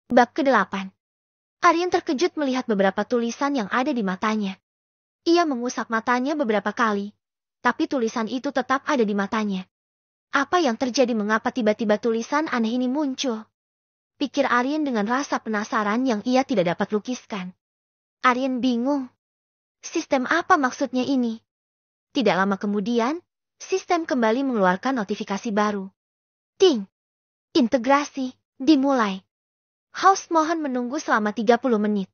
Bab ke-8. Aryan terkejut melihat beberapa tulisan yang ada di matanya. Ia mengusap matanya beberapa kali, tapi tulisan itu tetap ada di matanya. Apa yang terjadi, mengapa tiba-tiba tulisan aneh ini muncul? Pikir Aryan dengan rasa penasaran yang ia tidak dapat lukiskan. Aryan bingung. Sistem apa maksudnya ini? Tidak lama kemudian, sistem kembali mengeluarkan notifikasi baru. Ting! Integrasi dimulai. Host mohon menunggu selama 30 menit.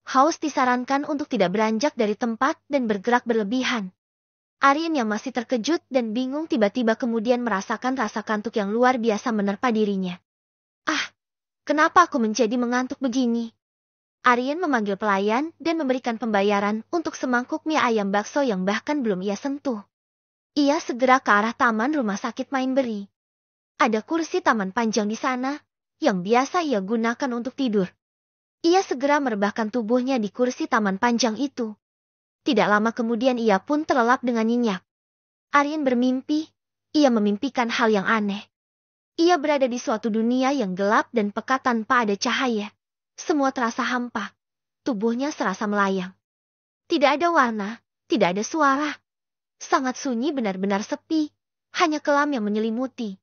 Host disarankan untuk tidak beranjak dari tempat dan bergerak berlebihan. Aryan yang masih terkejut dan bingung tiba-tiba kemudian merasakan rasa kantuk yang luar biasa menerpa dirinya. Ah, kenapa aku menjadi mengantuk begini? Aryan memanggil pelayan dan memberikan pembayaran untuk semangkuk mie ayam bakso yang bahkan belum ia sentuh. Ia segera ke arah taman rumah sakit Mainbury. Ada kursi taman panjang di sana, yang biasa ia gunakan untuk tidur. Ia segera merebahkan tubuhnya di kursi taman panjang itu. Tidak lama kemudian ia pun terlelap dengan nyenyak. Aryan bermimpi, ia memimpikan hal yang aneh. Ia berada di suatu dunia yang gelap dan pekat tanpa ada cahaya. Semua terasa hampa. Tubuhnya serasa melayang. Tidak ada warna, tidak ada suara. Sangat sunyi, benar-benar sepi. Hanya kelam yang menyelimuti.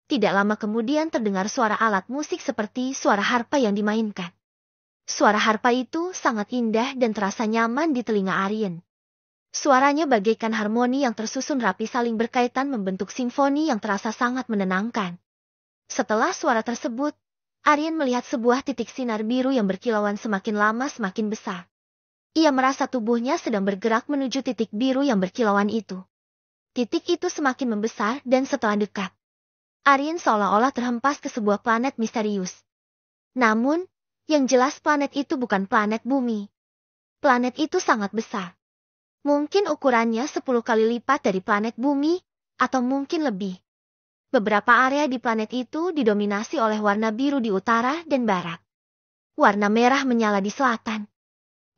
Tidak lama kemudian terdengar suara alat musik seperti suara harpa yang dimainkan. Suara harpa itu sangat indah dan terasa nyaman di telinga Aryan. Suaranya bagaikan harmoni yang tersusun rapi saling berkaitan membentuk simfoni yang terasa sangat menenangkan. Setelah suara tersebut, Aryan melihat sebuah titik sinar biru yang berkilauan semakin lama semakin besar. Ia merasa tubuhnya sedang bergerak menuju titik biru yang berkilauan itu. Titik itu semakin membesar dan setelah dekat, Aryan seolah-olah terhempas ke sebuah planet misterius. Namun, yang jelas planet itu bukan planet bumi. Planet itu sangat besar. Mungkin ukurannya 10 kali lipat dari planet bumi, atau mungkin lebih. Beberapa area di planet itu didominasi oleh warna biru di utara dan barat. Warna merah menyala di selatan.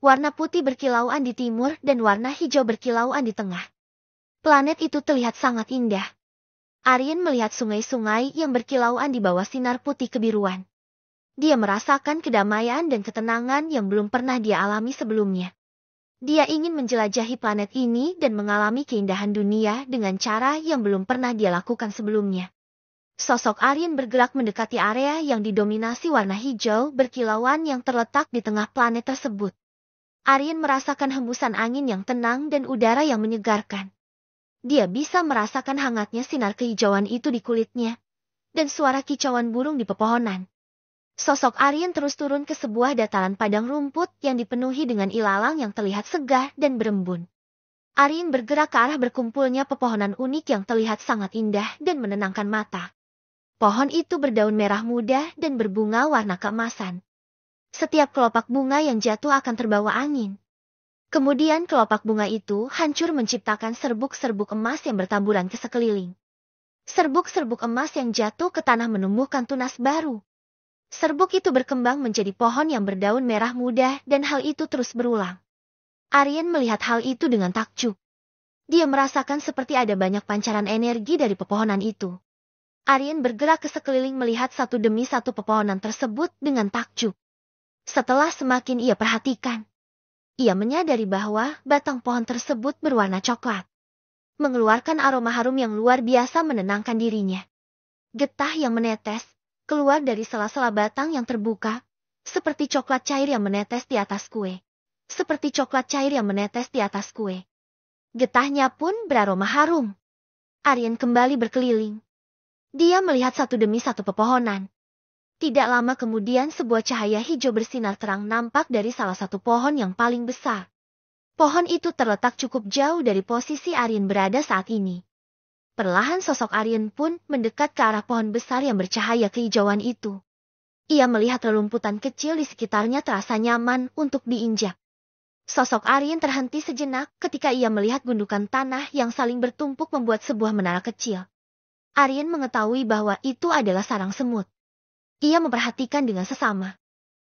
Warna putih berkilauan di timur dan warna hijau berkilauan di tengah. Planet itu terlihat sangat indah. Aryan melihat sungai-sungai yang berkilauan di bawah sinar putih kebiruan. Dia merasakan kedamaian dan ketenangan yang belum pernah dia alami sebelumnya. Dia ingin menjelajahi planet ini dan mengalami keindahan dunia dengan cara yang belum pernah dia lakukan sebelumnya. Sosok Aryan bergerak mendekati area yang didominasi warna hijau berkilauan yang terletak di tengah planet tersebut. Aryan merasakan hembusan angin yang tenang dan udara yang menyegarkan. Dia bisa merasakan hangatnya sinar kehijauan itu di kulitnya, dan suara kicauan burung di pepohonan. Sosok Aryan terus turun ke sebuah dataran padang rumput yang dipenuhi dengan ilalang yang terlihat segar dan berembun. Aryan bergerak ke arah berkumpulnya pepohonan unik yang terlihat sangat indah dan menenangkan mata. Pohon itu berdaun merah muda dan berbunga warna keemasan. Setiap kelopak bunga yang jatuh akan terbawa angin. Kemudian kelopak bunga itu hancur menciptakan serbuk-serbuk emas yang bertaburan ke sekeliling. Serbuk-serbuk emas yang jatuh ke tanah menumbuhkan tunas baru. Serbuk itu berkembang menjadi pohon yang berdaun merah muda dan hal itu terus berulang. Aryan melihat hal itu dengan takjub. Dia merasakan seperti ada banyak pancaran energi dari pepohonan itu. Aryan bergerak ke sekeliling melihat satu demi satu pepohonan tersebut dengan takjub. Setelah semakin ia perhatikan, ia menyadari bahwa batang pohon tersebut berwarna coklat. Mengeluarkan aroma harum yang luar biasa menenangkan dirinya. Getah yang menetes keluar dari sela-sela batang yang terbuka, seperti coklat cair yang menetes di atas kue. Seperti coklat cair yang menetes di atas kue. Getahnya pun beraroma harum. Aryan kembali berkeliling. Dia melihat satu demi satu pepohonan. Tidak lama kemudian sebuah cahaya hijau bersinar terang nampak dari salah satu pohon yang paling besar. Pohon itu terletak cukup jauh dari posisi Aryan berada saat ini. Perlahan sosok Aryan pun mendekat ke arah pohon besar yang bercahaya kehijauan itu. Ia melihat rerumputan kecil di sekitarnya terasa nyaman untuk diinjak. Sosok Aryan terhenti sejenak ketika ia melihat gundukan tanah yang saling bertumpuk membuat sebuah menara kecil. Aryan mengetahui bahwa itu adalah sarang semut. Ia memperhatikan dengan sesama.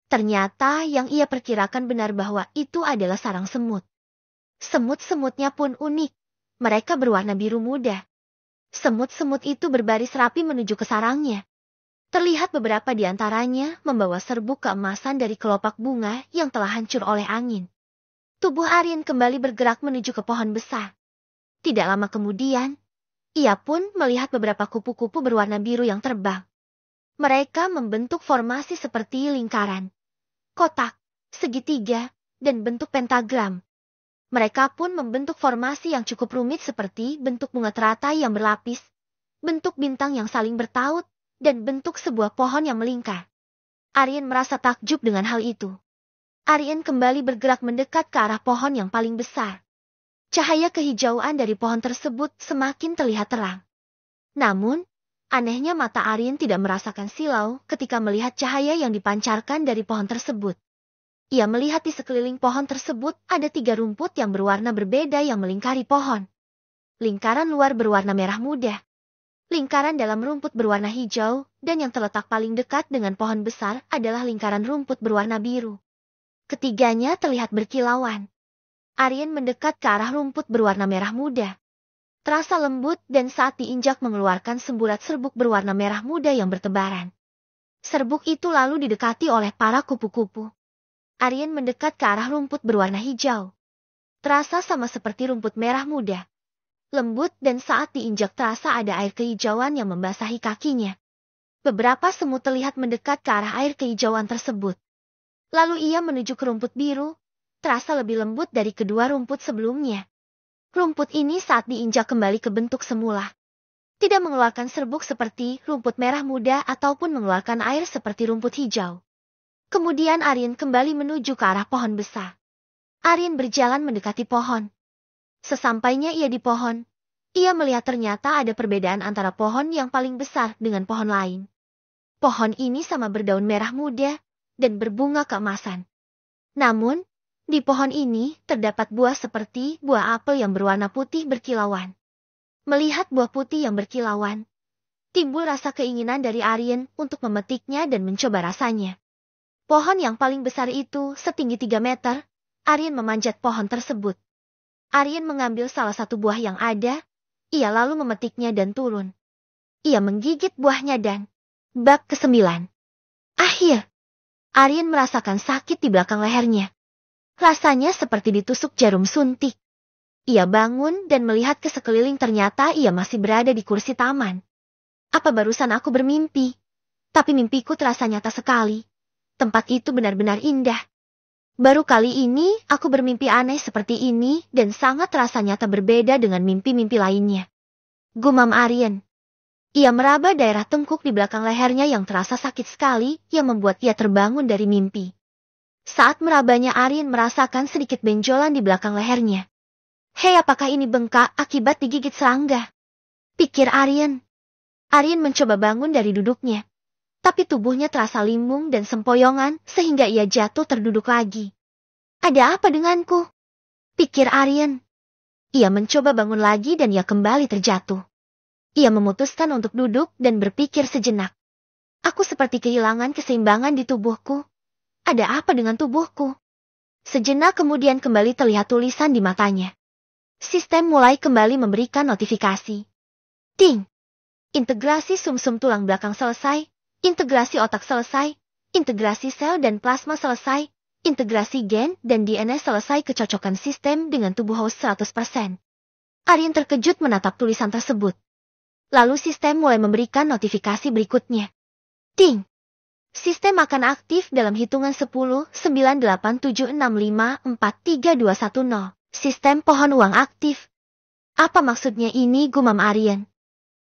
Ternyata yang ia perkirakan benar bahwa itu adalah sarang semut. Semut-semutnya pun unik. Mereka berwarna biru muda. Semut-semut itu berbaris rapi menuju ke sarangnya. Terlihat beberapa di antaranya membawa serbuk keemasan dari kelopak bunga yang telah hancur oleh angin. Tubuh Aryan kembali bergerak menuju ke pohon besar. Tidak lama kemudian, ia pun melihat beberapa kupu-kupu berwarna biru yang terbang. Mereka membentuk formasi seperti lingkaran, kotak, segitiga, dan bentuk pentagram. Mereka pun membentuk formasi yang cukup rumit seperti bentuk bunga teratai yang berlapis, bentuk bintang yang saling bertaut, dan bentuk sebuah pohon yang melingkar. Aryan merasa takjub dengan hal itu. Aryan kembali bergerak mendekat ke arah pohon yang paling besar. Cahaya kehijauan dari pohon tersebut semakin terlihat terang. Namun, anehnya mata Aryan tidak merasakan silau ketika melihat cahaya yang dipancarkan dari pohon tersebut. Ia melihat di sekeliling pohon tersebut ada 3 rumput yang berwarna berbeda yang melingkari pohon. Lingkaran luar berwarna merah muda. Lingkaran dalam rumput berwarna hijau, dan yang terletak paling dekat dengan pohon besar adalah lingkaran rumput berwarna biru. Ketiganya terlihat berkilauan. Aryan mendekat ke arah rumput berwarna merah muda. Terasa lembut dan saat diinjak mengeluarkan semburat serbuk berwarna merah muda yang bertebaran. Serbuk itu lalu didekati oleh para kupu-kupu. Aryan mendekat ke arah rumput berwarna hijau. Terasa sama seperti rumput merah muda. Lembut dan saat diinjak terasa ada air kehijauan yang membasahi kakinya. Beberapa semut terlihat mendekat ke arah air kehijauan tersebut. Lalu ia menuju ke rumput biru, terasa lebih lembut dari kedua rumput sebelumnya. Rumput ini saat diinjak kembali ke bentuk semula. Tidak mengeluarkan serbuk seperti rumput merah muda ataupun mengeluarkan air seperti rumput hijau. Kemudian Aryan kembali menuju ke arah pohon besar. Aryan berjalan mendekati pohon. Sesampainya ia di pohon, ia melihat ternyata ada perbedaan antara pohon yang paling besar dengan pohon lain. Pohon ini sama berdaun merah muda dan berbunga keemasan. Namun, di pohon ini terdapat buah seperti buah apel yang berwarna putih berkilauan. Melihat buah putih yang berkilauan, timbul rasa keinginan dari Aryan untuk memetiknya dan mencoba rasanya. Pohon yang paling besar itu setinggi 3 meter, Aryan memanjat pohon tersebut. Aryan mengambil salah satu buah yang ada, ia lalu memetiknya dan turun. Ia menggigit buahnya dan bab ke-9. Akhir. Aryan merasakan sakit di belakang lehernya. Rasanya seperti ditusuk jarum suntik. Ia bangun dan melihat ke sekeliling ternyata ia masih berada di kursi taman. Apa barusan aku bermimpi? Tapi mimpiku terasa nyata sekali. Tempat itu benar-benar indah. Baru kali ini aku bermimpi aneh seperti ini dan sangat terasa nyata berbeda dengan mimpi-mimpi lainnya. Gumam Aryan. Ia meraba daerah tengkuk di belakang lehernya yang terasa sakit sekali yang membuat ia terbangun dari mimpi. Saat merabanya Aryan merasakan sedikit benjolan di belakang lehernya. Hei, apakah ini bengkak akibat digigit serangga? Pikir Aryan. Aryan mencoba bangun dari duduknya. Tapi tubuhnya terasa limbung dan sempoyongan sehingga ia jatuh terduduk lagi. Ada apa denganku? Pikir Aryan. Ia mencoba bangun lagi dan ia kembali terjatuh. Ia memutuskan untuk duduk dan berpikir sejenak. Aku seperti kehilangan keseimbangan di tubuhku. Ada apa dengan tubuhku? Sejenak kemudian kembali terlihat tulisan di matanya. Sistem mulai kembali memberikan notifikasi. Ting! Integrasi sumsum tulang belakang selesai, integrasi otak selesai, integrasi sel dan plasma selesai, integrasi gen dan DNA selesai, kecocokan sistem dengan tubuh host 100%. Aryan terkejut menatap tulisan tersebut. Lalu sistem mulai memberikan notifikasi berikutnya. Ting! Sistem akan aktif dalam hitungan 10, 9, 8, 7, 6, 5, 4, 3, 2, 1, 0. Sistem pohon uang aktif. Apa maksudnya ini, gumam Aryan?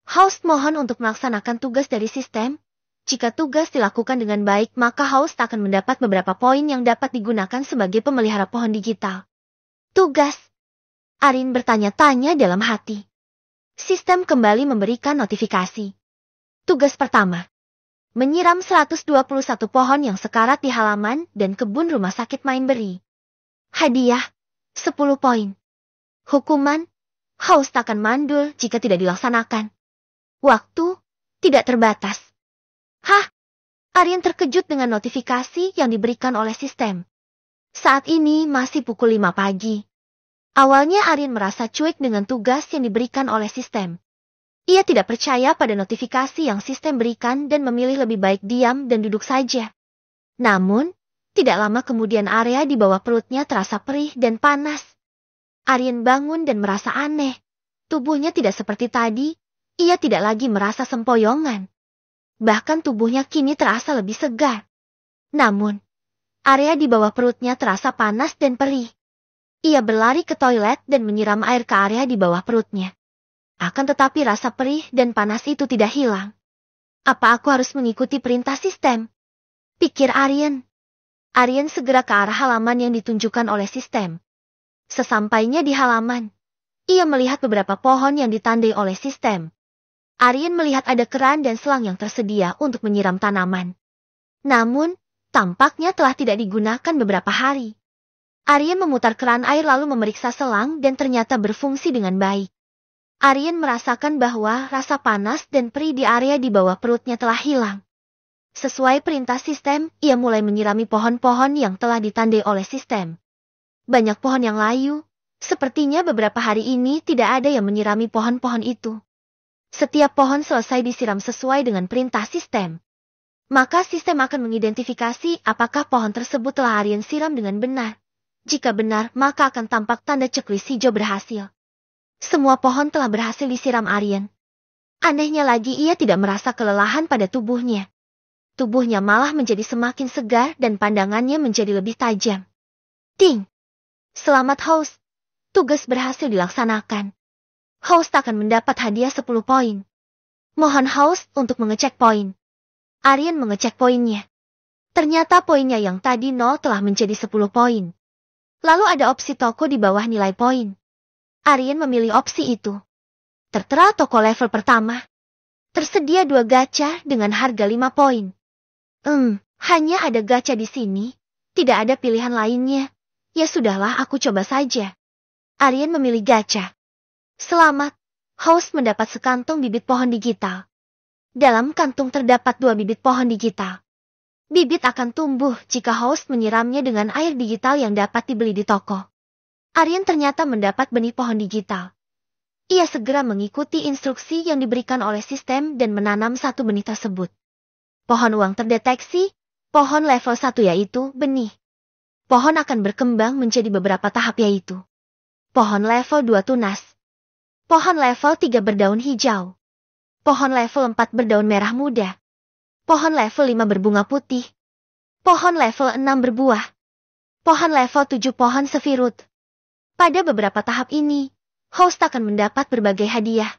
Host mohon untuk melaksanakan tugas dari sistem. Jika tugas dilakukan dengan baik, maka host akan mendapat beberapa poin yang dapat digunakan sebagai pemelihara pohon digital. Tugas? Aryan bertanya-tanya dalam hati. Sistem kembali memberikan notifikasi. Tugas pertama. Menyiram 121 pohon yang sekarat di halaman dan kebun rumah sakit Mainbury. Hadiah, 10 poin. Hukuman, host akan mandul jika tidak dilaksanakan. Waktu, tidak terbatas. Hah? Aryan terkejut dengan notifikasi yang diberikan oleh sistem. Saat ini masih pukul 5 pagi. Awalnya Aryan merasa cuek dengan tugas yang diberikan oleh sistem. Ia tidak percaya pada notifikasi yang sistem berikan dan memilih lebih baik diam dan duduk saja. Namun, tidak lama kemudian area di bawah perutnya terasa perih dan panas. Aryan bangun dan merasa aneh. Tubuhnya tidak seperti tadi, ia tidak lagi merasa sempoyongan. Bahkan tubuhnya kini terasa lebih segar. Namun, area di bawah perutnya terasa panas dan perih. Ia berlari ke toilet dan menyiram air ke area di bawah perutnya. Akan tetapi rasa perih dan panas itu tidak hilang. Apa aku harus mengikuti perintah sistem? Pikir Aryan. Aryan segera ke arah halaman yang ditunjukkan oleh sistem. Sesampainya di halaman, ia melihat beberapa pohon yang ditandai oleh sistem. Aryan melihat ada keran dan selang yang tersedia untuk menyiram tanaman. Namun, tampaknya telah tidak digunakan beberapa hari. Aryan memutar keran air lalu memeriksa selang dan ternyata berfungsi dengan baik. Aryan merasakan bahwa rasa panas dan perih di area di bawah perutnya telah hilang. Sesuai perintah sistem, ia mulai menyirami pohon-pohon yang telah ditandai oleh sistem. Banyak pohon yang layu, sepertinya beberapa hari ini tidak ada yang menyirami pohon-pohon itu. Setiap pohon selesai disiram sesuai dengan perintah sistem. Maka sistem akan mengidentifikasi apakah pohon tersebut telah Aryan siram dengan benar. Jika benar, maka akan tampak tanda checklist hijau berhasil. Semua pohon telah berhasil disiram Aryan. Anehnya lagi ia tidak merasa kelelahan pada tubuhnya. Tubuhnya malah menjadi semakin segar dan pandangannya menjadi lebih tajam. Ting! Selamat host. Tugas berhasil dilaksanakan. Host akan mendapat hadiah 10 poin. Mohon host untuk mengecek poin. Aryan mengecek poinnya. Ternyata poinnya yang tadi 0 telah menjadi 10 poin. Lalu ada opsi toko di bawah nilai poin. Aryan memilih opsi itu. Tertera toko level pertama. Tersedia 2 gacha dengan harga 5 poin. Hanya ada gacha di sini. Tidak ada pilihan lainnya. Ya sudahlah, aku coba saja. Aryan memilih gacha. Selamat, host mendapat sekantong bibit pohon digital. Dalam kantung terdapat 2 bibit pohon digital. Bibit akan tumbuh jika host menyiramnya dengan air digital yang dapat dibeli di toko. Aryan ternyata mendapat benih pohon digital. Ia segera mengikuti instruksi yang diberikan oleh sistem dan menanam 1 benih tersebut. Pohon uang terdeteksi, pohon level 1 yaitu benih. Pohon akan berkembang menjadi beberapa tahap yaitu. Pohon level 2 tunas. Pohon level 3 berdaun hijau. Pohon level 4 berdaun merah muda. Pohon level 5 berbunga putih. Pohon level 6 berbuah. Pohon level 7 pohon sefirut. Pada beberapa tahap ini, host akan mendapat berbagai hadiah.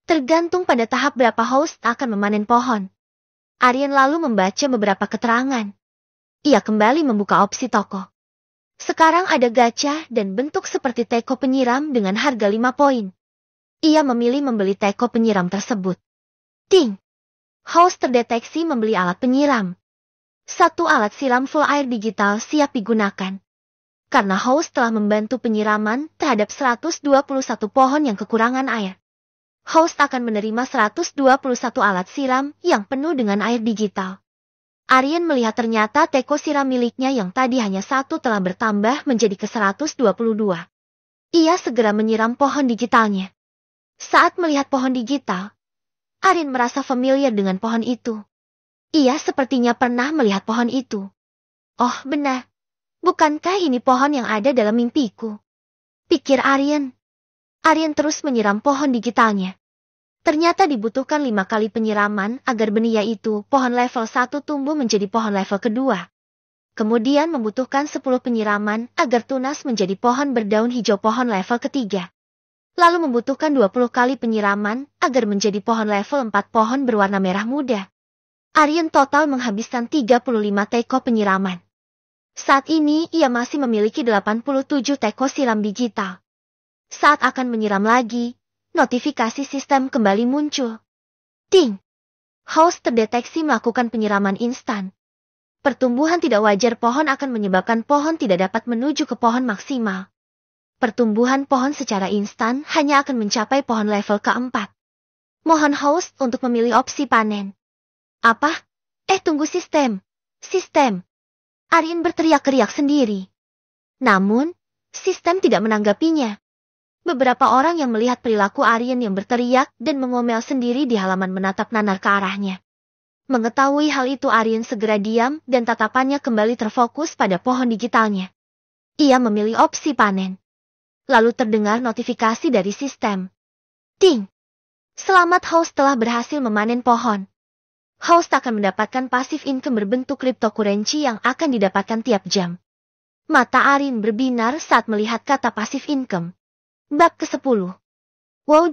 Tergantung pada tahap berapa host akan memanen pohon. Aryan lalu membaca beberapa keterangan. Ia kembali membuka opsi toko. Sekarang ada gacha dan bentuk seperti teko penyiram dengan harga 5 poin. Ia memilih membeli teko penyiram tersebut. Ting! Host terdeteksi membeli alat penyiram. 1 alat siram full air digital siap digunakan. Karena host telah membantu penyiraman terhadap 121 pohon yang kekurangan air. Host akan menerima 121 alat siram yang penuh dengan air digital. Aryan melihat ternyata teko siram miliknya yang tadi hanya 1 telah bertambah menjadi ke 122. Ia segera menyiram pohon digitalnya. Saat melihat pohon digital, Aryan merasa familiar dengan pohon itu. Ia sepertinya pernah melihat pohon itu. Oh benar, bukankah ini pohon yang ada dalam mimpiku? Pikir Aryan. Aryan terus menyiram pohon digitalnya. Ternyata dibutuhkan 5 kali penyiraman agar benih yaitu pohon level 1 tumbuh menjadi pohon level kedua. Kemudian membutuhkan 10 penyiraman agar tunas menjadi pohon berdaun hijau pohon level ketiga. Lalu membutuhkan 20 kali penyiraman agar menjadi pohon level 4 pohon berwarna merah muda. Aryan total menghabiskan 35 teko penyiraman. Saat ini ia masih memiliki 87 teko siram digital. Saat akan menyiram lagi, notifikasi sistem kembali muncul. Ting! Host terdeteksi melakukan penyiraman instan. Pertumbuhan tidak wajar pohon akan menyebabkan pohon tidak dapat menuju ke pohon maksimal. Pertumbuhan pohon secara instan hanya akan mencapai pohon level keempat. Mohon host untuk memilih opsi panen. Apa? Tunggu sistem. Sistem. Aryan berteriak-teriak sendiri. Namun, sistem tidak menanggapinya. Beberapa orang yang melihat perilaku Aryan yang berteriak dan mengomel sendiri di halaman menatap nanar ke arahnya. Mengetahui hal itu Aryan segera diam dan tatapannya kembali terfokus pada pohon digitalnya. Ia memilih opsi panen. Lalu terdengar notifikasi dari sistem. Ding! Selamat host telah berhasil memanen pohon. Host akan mendapatkan passive income berbentuk cryptocurrency yang akan didapatkan tiap jam. Mata Aryan berbinar saat melihat kata passive income. Bab ke-10. Wow,